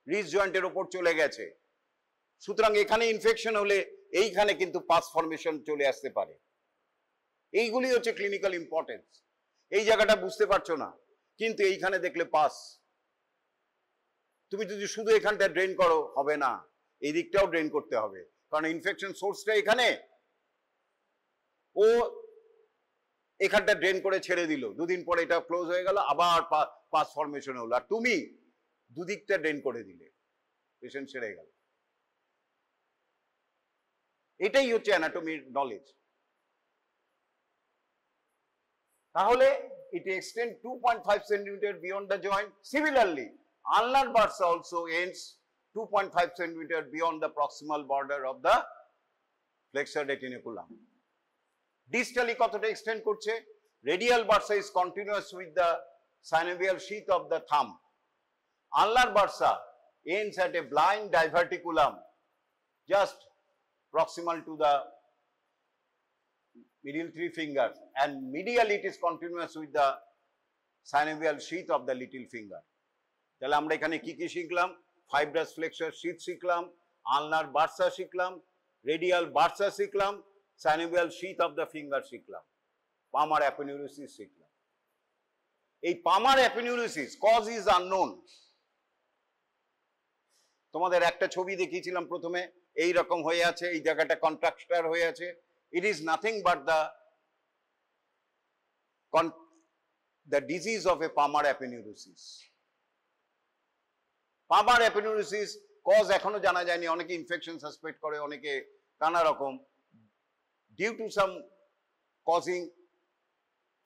রিস্ট জয়েন্টের উপর চলে গেছে, সুতরাং এখানে ইনফেকশন হলে এইখানে কিন্তু পাস ফর্মেশন চলে আসতে পারে। এইগুলি হচ্ছে ক্লিনিক্যাল ইম্পর্টেন্স। এই জায়গাটা বুঝতে পারছো না, কিন্তু এইখানে দেখলে পাস। তুমি যদি শুধু এখানটা ড্রেন করো হবে না, এই দিকটাও ড্রেন করতে হবে, কারণ ইনফেকশন সোর্সটা এখানে। ও এখানটা ড্রেন করে ছেড়ে দিল, দুদিন পরে এটা ক্লোজ হয়ে গেল, আবার পাস ফর্মেশন হলো, আর তুমি দুদিকটা ড্রেন করে দিলে, পেশেন্ট সেরে গেল। এটাই হচ্ছে অ্যানাটমির নলেজ। তাহলে it extends 2.5 centimeter beyond the joint. Similarly, ulnar bursa also ends 2.5 centimeter beyond the proximal border of the flexor retinaculum. Distally কতটা extend করছে? Radial bursa is continuous with the synovial sheath of the thumb. Ulnar bursa ends at a blind diverticulum just proximal to the middle three fingers, and medial it is continuous with the synovial sheath of the little finger. তাহলে আমরা এখানে কি কি শিখলাম? ফাইব্রাস ফ্লেক্সর শীথ শিখলাম, আলনার বার্সা শিখলাম, রেডিয়াল বার্সা শিখলাম, synovial sheath of the finger শিখলাম, পামার অ্যাপেনিউরিসিস শিখলাম। এই পামার অ্যাপেনিউরিসিস কজ ইজ আননোন। তোমাদের একটা ছবি দেখিয়েছিলাম প্রথমে, এই রকম হয়ে আছে, এই জায়গাটা কন্ট্রাক্টার হয়ে আছে। It is nothing but the disease of a palmar aponeurosis. Palmar aponeurosis cause এখনো জানা যায়নি, অনেকে ইনফেকশন সাসপেক্ট করে, অনেকে নানা রকম, due to some causing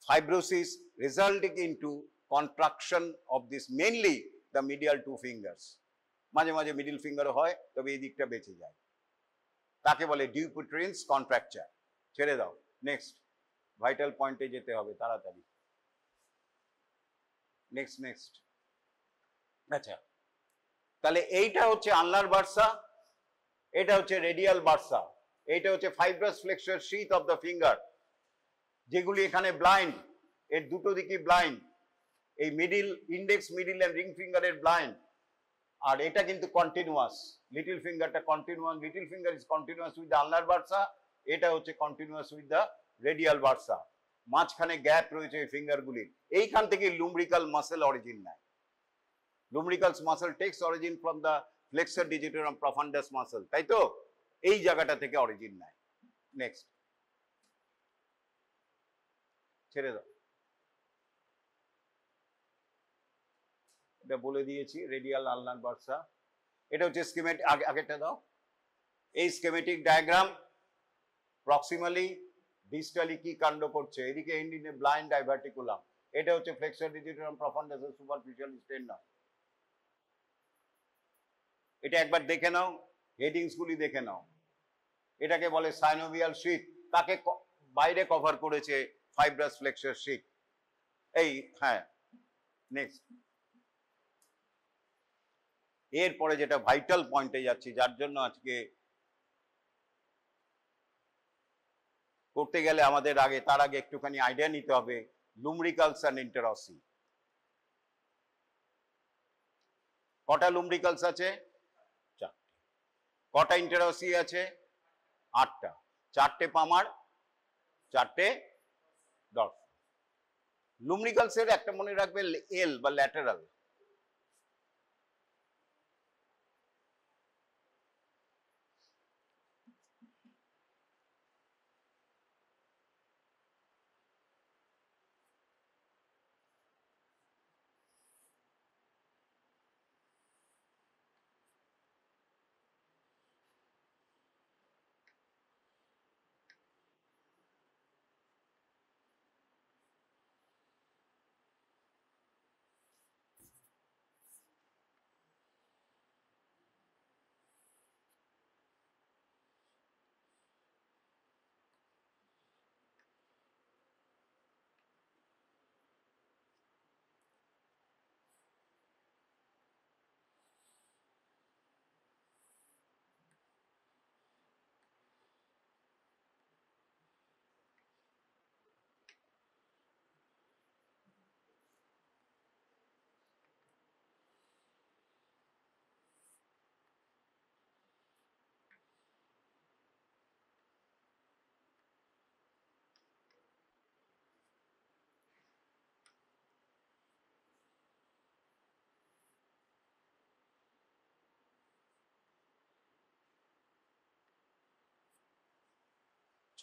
fibrosis resulting into contraction of this, mainly the medial two fingers. মাঝে মাঝে মিডল ফিঙ্গারও হয়, তবে এই দিকটা বেঁচে যায়। তাকে বলে ডিউপুট্রিন্স কন্ট্রাকচার। ছেড়ে দাও, নেক্সট ভাইটাল পয়েন্টে যেতে হবে তাড়াতাড়ি। নেক্সট। আচ্ছা, তাহলে এইটা হচ্ছে আলনার বার্সা, এটা হচ্ছে রেডিয়াল বার্সা, এইটা হচ্ছে fibrous flexor sheath of the finger, যেগুলি এখানে ব্লাইন্ড, এর দুটো দিকই ব্লাইন্ড, এই middle, index, middle and ring ফিঙ্গারের ব্লাইন্ড। আর এটা কিন্তু কন্টিনিউয়াস, লিটল ফিঙ্গারটা continuous, little finger is continuous with the ulnar bursa, এটা হচ্ছে continuous with the radial bursa. মাঝখানে গ্যাপ রয়েছে এই ফিঙ্গারগুলির, এইখান থেকে লুম্ব্রিকাল মাসেল অরিজিন নেয়। lumbricals muscle takes origin from the flexor digitorum profundus muscle, তাই তো? এই জায়গাটা থেকে অরিজিন নেয়। নেক্সট, ছেড়ে দাও, এটা বলে দিয়েছি, রেডিয়াল আলনার বার্সা। এটা হচ্ছে স্কিমেটিক, আগেরটা দাও, এই স্কিমেটিক ডায়াগ্রাম। প্রক্সিমালি ডিস্টালি কি কাণ্ড করছে, এদিকে এন্ডিনে ব্লাইন্ড ডাইভার্টিকুলাম, এটা হচ্ছে ফ্লেক্সর ডিজিটোরাম প্রফান্ডাস সুপারফিশিয়াল স্টেনম। এটা একবার দেখে নাও, হেডিংস গুলি দেখে নাও। এটাকে বলে সাইনোভিয়াল শীথ, তাকে বাইরে কভার করেছে ফাইব্রাস ফ্লেক্সর শীথ। এই হ্যাঁ, নেক্সট। এরপরে যেটা ভাইটাল পয়েন্টে যাচ্ছি, যার জন্য আজকে করতে গেলে আমাদের তার আগে একটুখানি আইডিয়া নিতে হবে লুম্ব্রিকালস এন্ড ইন্টারসি। কটা লুম্ব্রিকালস আছে? 4টে। কটা ইন্টারসি আছে? 8টা। 4টে পামার, 4টে ডরসাল। লুম্ব্রিকালস এর একটা মনে রাখবে, এল বা ল্যাটারাল।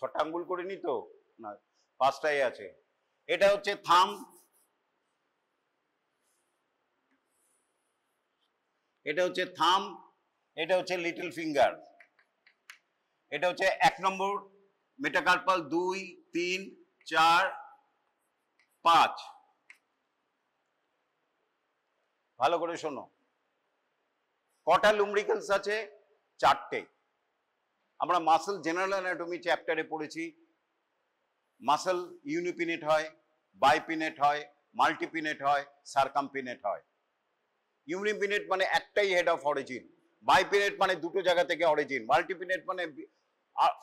ছটা আঙ্গুল করে নি তো না, পাঁচটাই আছে। এটা হচ্ছে থাম, এটা হচ্ছে থাম, এটা হচ্ছে লিটল ফিঙ্গার। এটা হচ্ছে 1 নম্বর মেটাকার্পাল, 2, 3, 4, 5। ভালো করে শোনো, কটা লুম্ব্রিকালস আছে? 4টে। আমরা মাসল জেনারেল অ্যানাটমি চ্যাপ্টারে পড়েছি, মাসল ইউনিপিনেট হয়, বাইপিনেট হয়, মাল্টিপিনেট হয়, সার্কামপিনেট হয়। ইউনিপিনেট মানে একটাই হেড অফ অরিজিন, বাইপিনেট মানে দুটো জায়গা থেকে অরিজিন, মাল্টিপিনেট মানে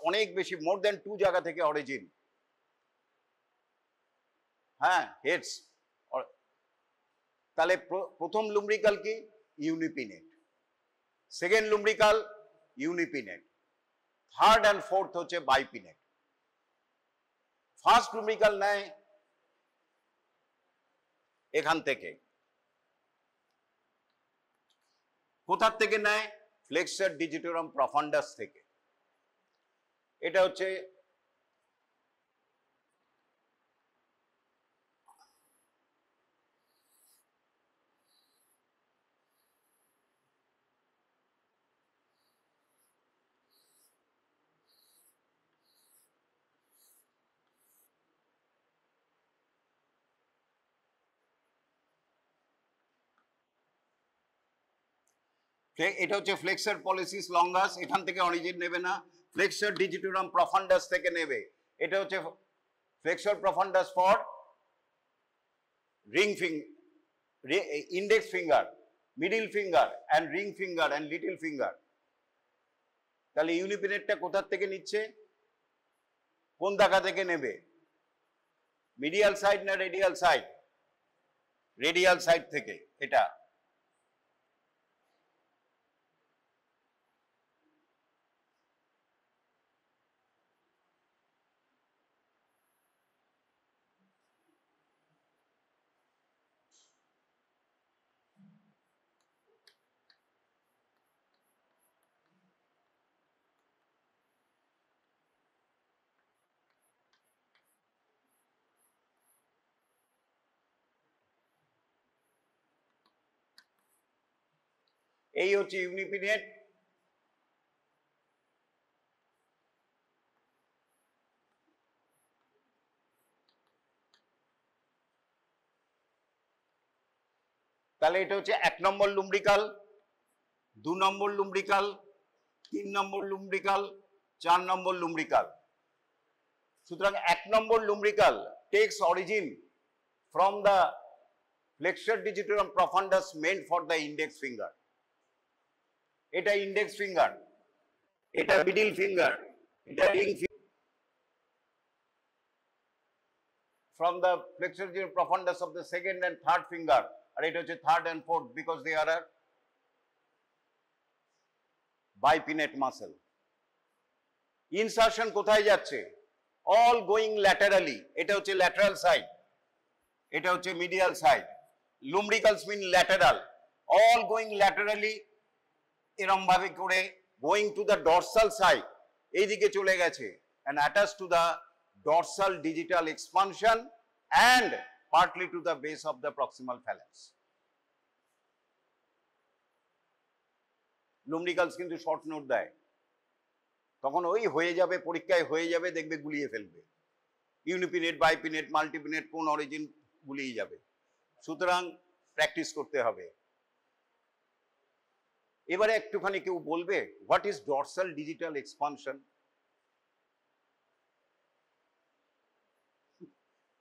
অনেক বেশি, মোর দেন 2 জায়গা থেকে অরিজিন। হ্যাঁ, হেডস। তাহলে প্রথম লুম্ব্রিকাল কি? ইউনিপিনেট। সেকেন্ড লুম্ব্রিকাল ইউনিপিনেট, থার্ড অ্যান্ড ফোর্থ হচ্ছে বাইপিনেট। ফার্স্ট লুম্ব্রিকাল নেয় এখান থেকে। কোথার থেকে নেয়? ফ্লেক্সার ডিজিটোরাম প্রফান্ডাস থেকে। এটা হচ্ছে এটা হচ্ছে ফ্লেক্সার পলিসিস লঙ্গাস, এখান থেকে অরিজিন নেবে না, ফ্লেক্সার ডিজিটোরাম প্রফান্ডাস থেকে নেবে। এটা হচ্ছে flexor profundus for ring finger, index finger, middle finger and ring finger and little finger. তাহলে ইউনিপিনেটটা কোথার থেকে নিচ্ছে? কোন জায়গা থেকে নেবে? মিডিয়াল সাইড না রেডিয়াল সাইড? রেডিয়াল সাইড থেকে। এটা এই হচ্ছে ইউনিপিনেট। তাহলে এটা হচ্ছে 1 নম্বর লুম্ব্রিকাল, 2 নম্বর লুম্ব্রিকাল, 3 নম্বর লুম্ব্রিকাল, 4 নম্বর লুম্ব্রিকাল। সুতরাং 1 নম্বর lumbrical takes origin from the flexor digitorum profundus meant for the index finger. এটা ইন্ডেক্স ফিঙ্গার, এটা মিডল ফিঙ্গার, এটা ring finger. From the flexor digitorum profundus of the second and third finger, আর এটা হচ্ছে third and fourth because they are a bipinnate muscle. Insertion কোথায় যাচ্ছে? All going laterally. এটা হচ্ছে ল্যাটারাল সাইড, এটা হচ্ছে মিডিয়াল সাইড। লুম্ব্রিকালস মিন ল্যাটারাল, অল গোয়িং ল্যাটারালি, এরম ভাবে করে going to the dorsal side, এইদিকে চলে গেছে, and attached to the dorsal digital expansion and partly to the base of the proximal phalanx. লুম্ব্রিকালস কিন্তু শর্ট নোট দেয়, তখন ওই হয়ে যাবে, পরীক্ষায় হয়ে যাবে, দেখবে গুলিয়ে ফেলবে। ইউনিপিনেট, বাইপিনেট, মাল্টিপিনেট কোন অরিজিন গুলিয়ে যাবে। সুতরাং প্র্যাকটিস করতে হবে। এবারে একটুখানি কেউ বলবে what is dorsal digital expansion?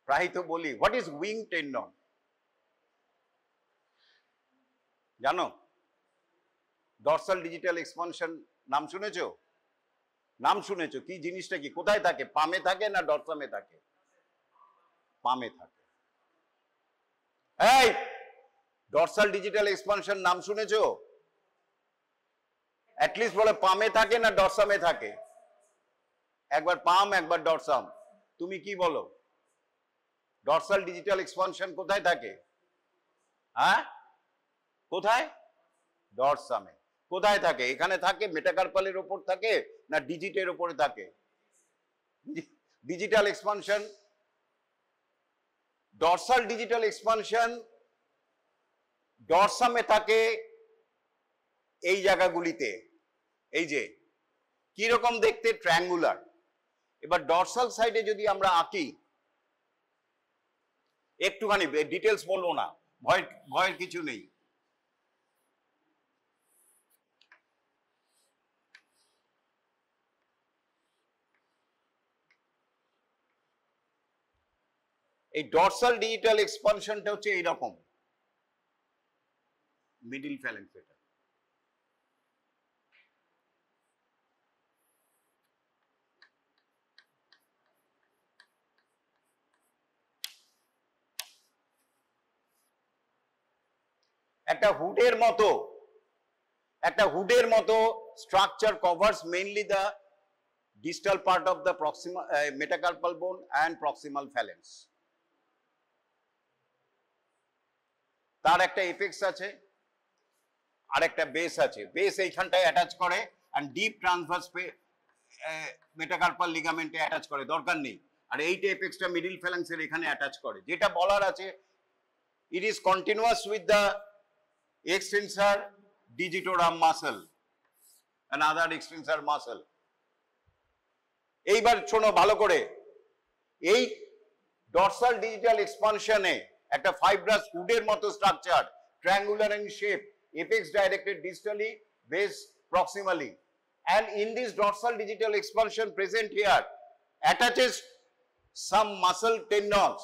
প্রায় তো বলি হোয়াট ইজ উইং টেন্ডন, জানো? ডরসাল ডিজিটাল এক্সপানশন নাম শুনেছো? নাম শুনেছো, কি জিনিসটা কি, কোথায় থাকে? পামে থাকে না ডরসামে থাকে? পামে থাকে। এই ডরসাল ডিজিটাল এক্সপানশন নাম শুনেছো? অ্যাটলিস্ট বলে পামে থাকে না ডরসামে থাকে? একবার পাম একবার ডরসাম, তুমি কি বলো? ডরসাল ডিজিটাল এক্সপানশন কোথায় থাকে? হ্যাঁ, কোথায়? ডরসামে। কোথায় থাকে? এখানে থাকে, মেটাকার্পালের ওপর থাকে না ডিজিটের ওপরে থাকে? Digital expansion, dorsal digital expansion ডরসামে থাকে এই জায়গাগুলিতে, এই যে কি রকম দেখতে ট্রায়াঙ্গুলার। এবার ডরসাল সাইডে যদি আমরা আঁকি, একটুখানি ডিটেলস বলবো না, ভয়ের কিছু নেই। এই ডরসাল ডিজিটাল এক্সপানশনটা হচ্ছে এইরকম, মিডিল ফ্যালেন্স এটা। একটা হুডের মতো structure covers mainly the distal part of the proximal metacarpal bone and proximal phalanx. তার একটা এপেক্স আছে আর একটা বেস আছে। বেস এইখানটায় অ্যাটাচ করে এন্ড ডিপ ট্রান্সভার্স মেটাকার্পাল লিগামেন্টে অ্যাটাচ করে, দরকার নেই। আর এইটা এপেক্সটা মিডল ফ্যালাংসের এখানে অ্যাটাচ করে। যেটা বলার আছে, it is continuous with the extensor digitorum muscle and other extensor muscle. এইবার শোনো ভালো করে, এই ডরসাল ডিজিটাল এক্সপানশনে একটা ফাইব্রাস হুডের মতো structure, triangular in shape, apex directed distally, base proximally, and in this dorsal digital expansion present here attaches some muscle tendons.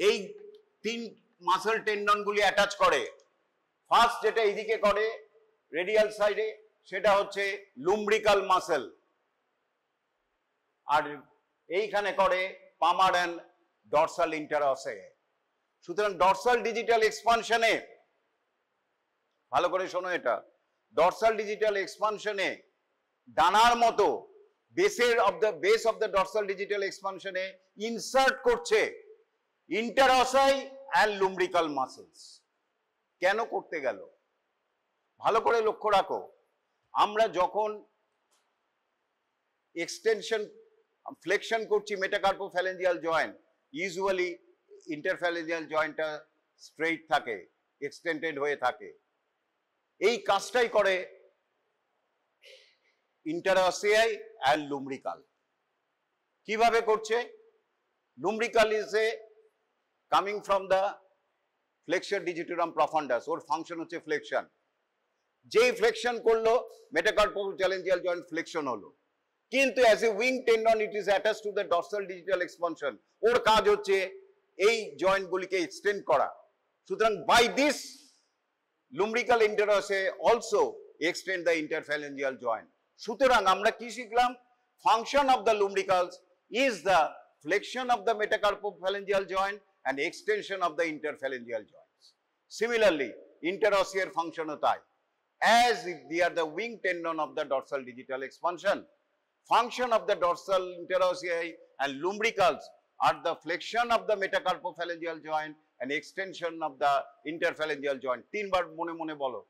এই তিন মাসল টেন্ডন গুলি অ্যাটাচ করে। ফার্স্ট যেটা এইদিকে করে রেডিয়াল সাইডে, সেটা হচ্ছে লুম্ব্রিকাল মাসেল, আর এইখানে করে পামার এন্ড ডরসাল ইন্টারঅসে। সুতরাং ডরসাল ডিজিটাল এক্সপানশনে, ভালো করে শোনো এটা, ডরসাল ডিজিটাল এক্সপানশনে ডানার মতো base of the dorsal digital এক্সপানশনে ইনসার্ট করছে ইন্টারঅসাই অ্যান্ড লুম্ব্রিকাল মাসেলস। কেন করতে গেল ভালো করে লক্ষ্য রাখো। আমরা যখন এক্সটেনশন ফ্লেকশন করছি মেটাকার্পোফ্যালেঞ্জিয়াল জয়েন্ট, ইউজুয়ালি ইন্টারফ্যালেঞ্জিয়াল জয়েন্টটা স্ট্রেইট থাকে, এক্সটেন্ডেড হয়ে থাকে। এই কাজটাই করে ইন্টারঅসিয়াই অ্যান্ড লুম্ব্রিকাল। কিভাবে করছে? Lumbrical is a coming from the flexure digitorum profundus, ওর ফাংশন হচ্ছে ফ্লেকশন। যেই ফ্লেকশন করলো মেটাকার্পোফ্যালেঞ্জিয়াল জয়েন্ট ফ্লেকশন হলো, কিন্তু as a wing tendon it is attached to the dorsal digital expansion. ওর কাজ হচ্ছে এই জয়েন্ট গুলিকে এক্সটেন্ড করা। সুতরাং by this lumbrical interossei also extend the interphalangeal joint. সুতরাং আমরা কি শিখলাম? Function of the lumbricals is the flexion of the metacarpophalangeal joint and extension of the interphalangeal joints. Similarly, interosseous function tai, as if they are the wing tendon of the dorsal digital expansion. Function of the dorsal interossei and lumbricals are the flexion of the metacarpophalangeal joint and extension of the interphalangeal joint. তিন বার মনে মনে বলো।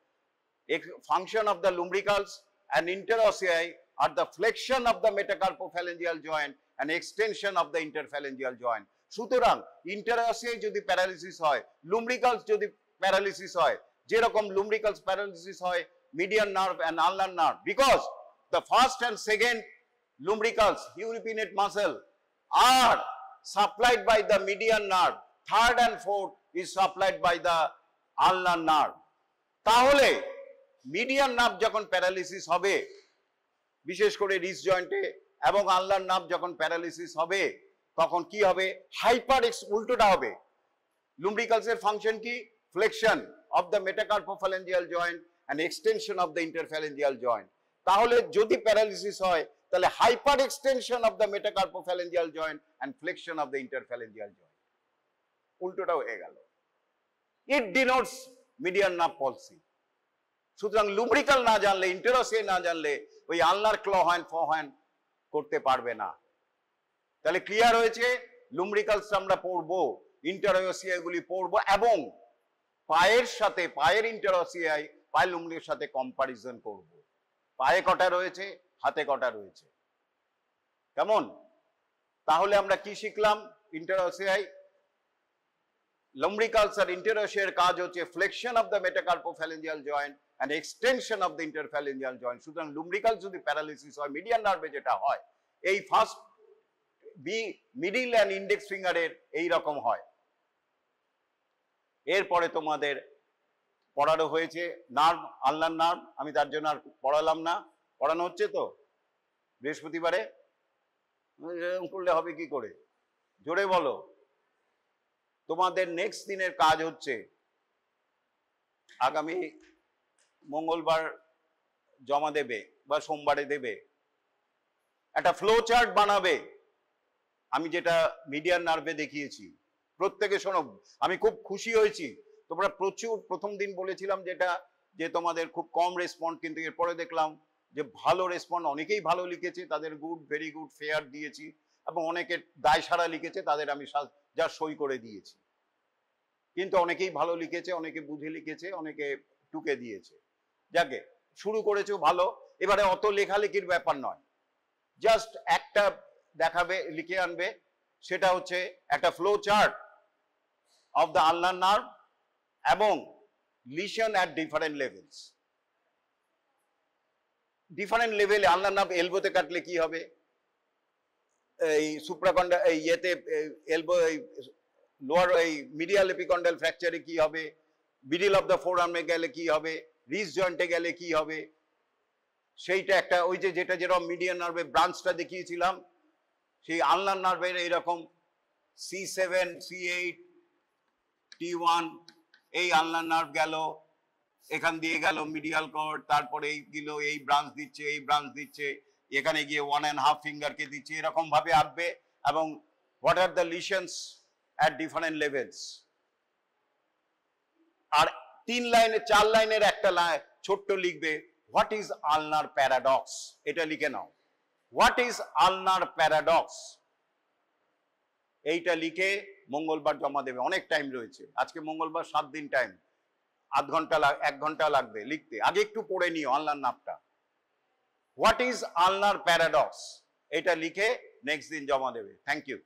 Function of the lumbricals and interossei are the flexion of the metacarpophalangeal joint and extension of the interphalangeal joint. সুতরাং ইন্টারঅসিয়াই যদি প্যারালিসিস হয়, লুম্ব্রিকালস যদি প্যারালিসিস হয়, যেরকম লুম্ব্রিকালস প্যারালিসিস হয় median nerve and ulnar nerve, because the first and second lumbricals uripinate muscle are supplied by the median nerve, third and fourth is supplied by the ulnar nerve. তাহলে মিডিয়ান নার্ভ যখন প্যারালিসিস হবে, বিশেষ করে রিস জয়েন্টে, এবং আলনার নার্ভ যখন প্যারালিসিস হবে, তখন কি হবে? হাইপার উল্টোটা হবে। লুম্ব্রিকালস এর ফাংশন কি? Flexion of the metacarpophalangeal joint and extension of the interphalangeal joint. তাহলে যদি প্যারালিসিস হয়, তাহলে hyperextension of the metacarpophalangeal joint and flexion of the interphalangeal joint. উল্টোটা হয়ে গেল। It denotes median nerve palsy. সুতরাং লুম্ব্রিকাল না জানলে, ইন্টারঅসিয়াই না জানলে, ওই আলনার ক্লহ্যান্ড ফহ্যান্ড করতে পারবে না। তাহলে ক্লিয়ার হয়েছে? লুম্ব্রিকালস আমরা পড়বো, ইন্টারঅসিয়া গুলি পড়বো, এবং পায়ের সাথে, পায়ের ইন্টারওসিয়াই পায়ের লুম্বলিকের সাথে কম্পারিজন করব। পায়ে কটা রয়েছে, হাতে কটা রয়েছে, কেমন? তাহলে আমরা কি শিখলাম? ইন্টারওসিয়াই lumbricals আর ইন্টারওসিয়ার কাজ হচ্ছে flexion of the metacarpophalangeal joint and extension of the interphalangeal joint. সুতরাং লুম্ব্রিকাল যদি প্যারালিসিস হয়, মিডিয়ান নার্ভে যেটা হয়, এই ফার্স্ট মিডিল অ্যান্ড ইন্ডেক্স ফিঙ্গারের এই রকম হয়। এরপরে তোমাদের পড়ানো হয়েছে নার্ভ, আলনার নার্ভ, আমি তার জন্য আর পড়ালাম না। পড়ানো হচ্ছে তো বৃহস্পতিবারে? এরকম করলে হবে কি করে, জোরে বলো। তোমাদের নেক্সট দিনের কাজ হচ্ছে আগামী মঙ্গলবার জমা দেবে বা সোমবারে দেবে, একটা ফ্লো চার্ট বানাবে, আমি যেটা মিডিয়ান নার্ভে দেখিয়েছি। প্রত্যেকে শোনো, আমি খুব খুশি হয়েছি, তোমরা প্রচুর, প্রথম দিন বলেছিলাম যেটা যে তোমাদের খুব কম রেসপন্ড, কিন্তু এরপরে দেখলাম যে ভালো রেসপন্ড, অনেকেই ভালো লিখেছে, তাদের গুড, ভেরি গুড, ফেয়ার দিয়েছি, এবং অনেকে দায় সারা লিখেছে, তাদের আমি যা সই করে দিয়েছি। কিন্তু অনেকেই ভালো লিখেছে, অনেকে বুঝে লিখেছে, অনেকে টুকে দিয়েছে। যাকে শুরু করেছো ভালো, এবারে অত লেখালেখির ব্যাপার নয়, জাস্ট একটা দেখাবে, লিখে আনবে, সেটা হচ্ছে একটা flow chart of the ulnar nerve এবং lesion at different levels. Different লেভেলে আলনার নার্ভ এলবোতে কাটলে কি হবে, এই সুপ্রাকন্ডা এই ইয়েতে এলবো, এই লোয়ার এই মিডিয়াল এপিকন্ডাল ফ্র্যাকচারে কি হবে, মিডল অফ দ্য ফোরআর্মে গেলে কি হবে, রিস জয়েন্টে গেলে কি হবে, সেইটা একটা, ওই যে যেটা যেরকম মিডিয়ান নার্ভে ব্রাঞ্চটা দেখিয়েছিলাম, সেই আলনার নার্ভের এইরকম C7, C8, T1, এই আলনার নার্ভ গেল, এখান দিয়ে গেল মিডিয়াল কর্ড, তারপরে এই গেল, এই ব্রাঞ্চ দিচ্ছে, এই ব্রাঞ্চ দিচ্ছে, এখানে গিয়ে 1.5 ফিঙ্গারকে দিচ্ছে, এরকম ভাবে আঁকবে। এবং what are the lesions at different levels. আর 3 লাইনে 4 লাইনের একটা ছোট্ট লিখবে, হোয়াট ইজ আলনার প্যারাডক্স, এটা লিখে নাও, হোয়াট ইজ আলনার প্যারাডক্স, এইটা লিখে মঙ্গলবার জমা দেবে। অনেক টাইম রয়েছে, আজকে মঙ্গলবার, 7 দিন টাইম, 1 ঘন্টা লাগবে লিখতে। আগে একটু পড়ে নিও আলনার নামটা, হোয়াট ইজ আলনার প্যারাডক্স, এটা লিখে নেক্সট দিন জমা দেবে। Thank you.